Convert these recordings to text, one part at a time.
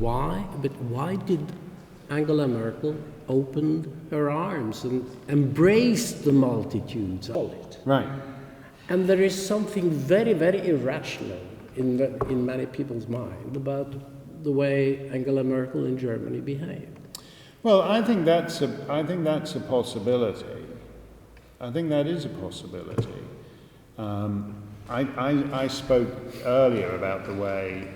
why did Angela Merkel open her arms and embrace the multitudes of it? Right. And there is something very, very irrational in many people's mind about the way Angela Merkel in Germany behaved. Well, I think that's a possibility. I think that is a possibility. I spoke earlier about the way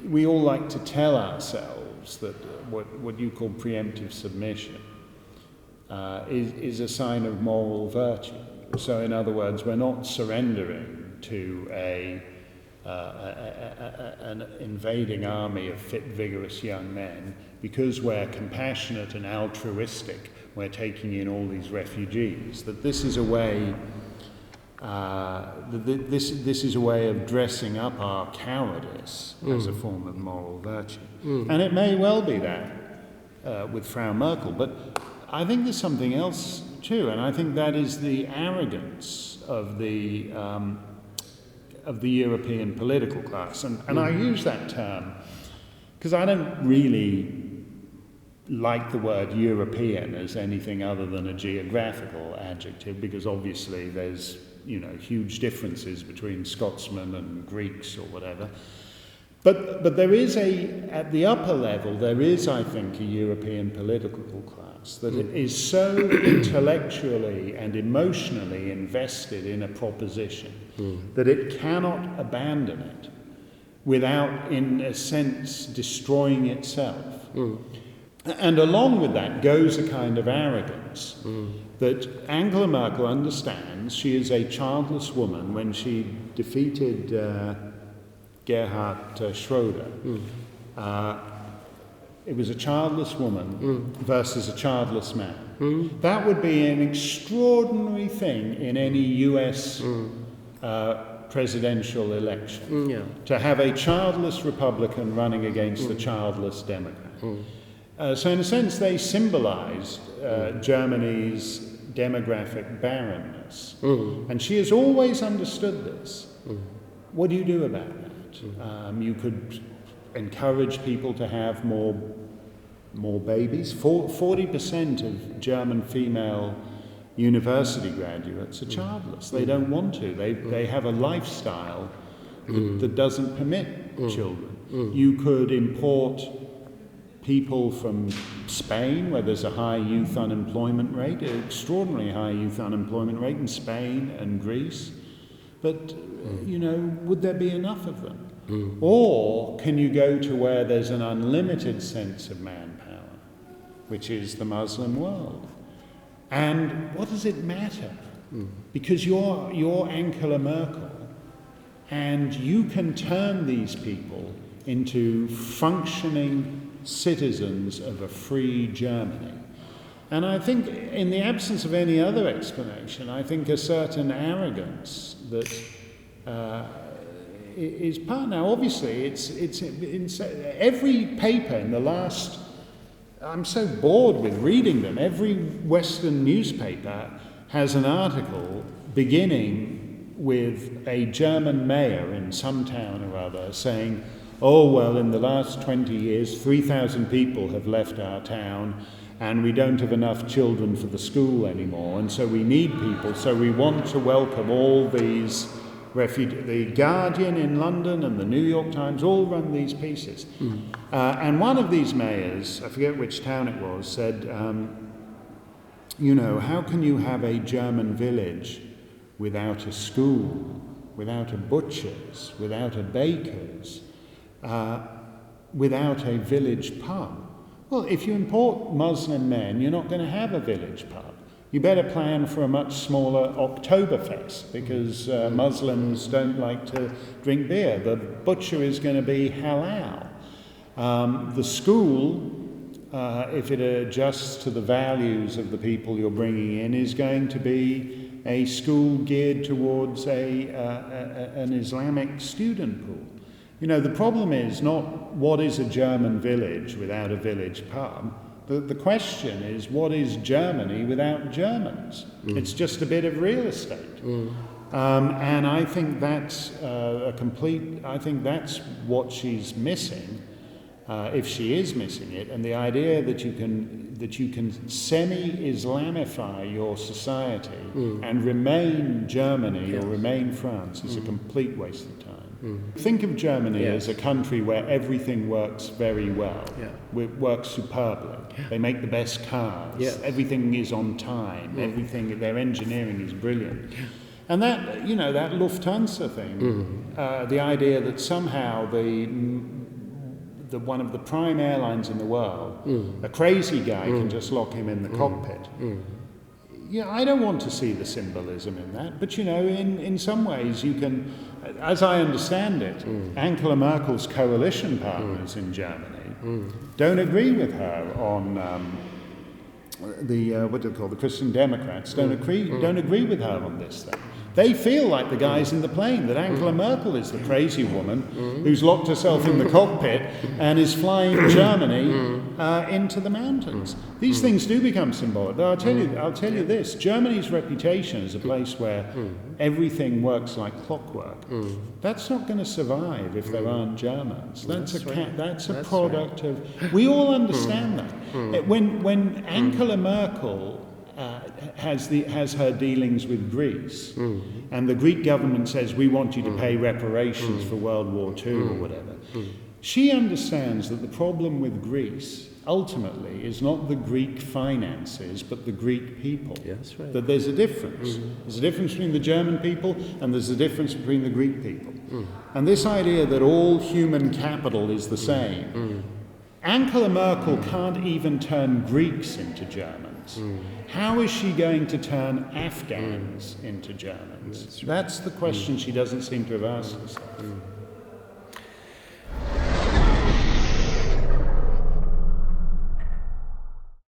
we all like to tell ourselves that what you call preemptive submission is a sign of moral virtue. So, in other words, we're not surrendering to an invading army of fit, vigorous young men because we're compassionate and altruistic. We're taking in all these refugees. That this is a way. This is a way of dressing up our cowardice as a form of moral virtue, and it may well be that with Frau Merkel. But I think there's something else too, and I think that is the arrogance of the European political class. And I use that term because I don't really like the word European as anything other than a geographical adjective, because obviously there's huge differences between Scotsmen and Greeks or whatever. But there is at the upper level, there is, I think, a European political class that is so intellectually and emotionally invested in a proposition that it cannot abandon it without, in a sense, destroying itself. And along with that goes a kind of arrogance that Angela Merkel understands. She is a childless woman. When she defeated Gerhard Schroeder, it was a childless woman versus a childless man. That would be an extraordinary thing in any US presidential election, to have a childless Republican running against a childless Democrat. So in a sense, they symbolized Germany's demographic barrenness. And she has always understood this. What do you do about that? You could encourage people to have more babies. 40% of German female university graduates are childless. They don't want to. They have a lifestyle that doesn't permit children. You could import people from Spain, where there's a high youth unemployment rate, an extraordinarily high youth unemployment rate in Spain and Greece. But, would there be enough of them? Or can you go to where there's an unlimited sense of manpower, which is the Muslim world? And what does it matter? Because you're Angela Merkel, and you can turn these people into functioning citizens of a free Germany. And I think, in the absence of any other explanation, I think a certain arrogance that is part. Now, obviously, it's every paper in the last. I'm so bored with reading them. Every Western newspaper has an article beginning with a German mayor in some town or other saying, "Oh, well, in the last 20 years, 3,000 people have left our town, and we don't have enough children for the school anymore, and so we need people, so we want to welcome all these refugees." The Guardian in London and the New York Times all run these pieces. And one of these mayors, I forget which town it was, said, how can you have a German village without a school, without a butcher's, without a baker's, without a village pub? Well, if you import Muslim men, you're not going to have a village pub. You better plan for a much smaller Oktoberfest, because Muslims don't like to drink beer. The butcher is going to be halal. The school, if it adjusts to the values of the people you're bringing in, is going to be a school geared towards an Islamic student pool. The problem is not what is a German village without a village pub. The question is, what is Germany without Germans? It's just a bit of real estate. And I think that's I think that's what she's missing, if she is missing it. And the idea that you can semi-Islamify your society and remain Germany or remain France is a complete waste of time. Think of Germany as a country where everything works very well. It works superbly. They make the best cars. Everything is on time. Everything, their engineering is brilliant. And that, you know, that Lufthansa thing, the idea that somehow the one of the prime airlines in the world, a crazy guy can just lock him in the cockpit. Yeah, I don't want to see the symbolism in that, but you know, in some ways you can, as I understand it, Angela Merkel's coalition partners in Germany don't agree with her on what do you call the Christian Democrats don't agree with her on this thing. They feel like the guys in the plane, that Angela Merkel is the crazy woman who's locked herself in the cockpit and is flying Germany into the mountains. These things do become symbolic. But I'll tell you this: Germany's reputation as a place where everything works like clockwork, that's not going to survive if there aren't Germans. That's a product of. We all understand that. When Angela Merkel has her dealings with Greece, and the Greek government says, we want you to pay reparations for World War II or whatever, she understands that the problem with Greece ultimately is not the Greek finances but the Greek people. Yes, right. That there's a difference. There's a difference between the German people and there's a difference between the Greek people. And this idea that all human capital is the same, Angela Merkel can't even turn Greeks into Germans. How is she going to turn Afghans into Germans? That's the question she doesn't seem to have asked herself.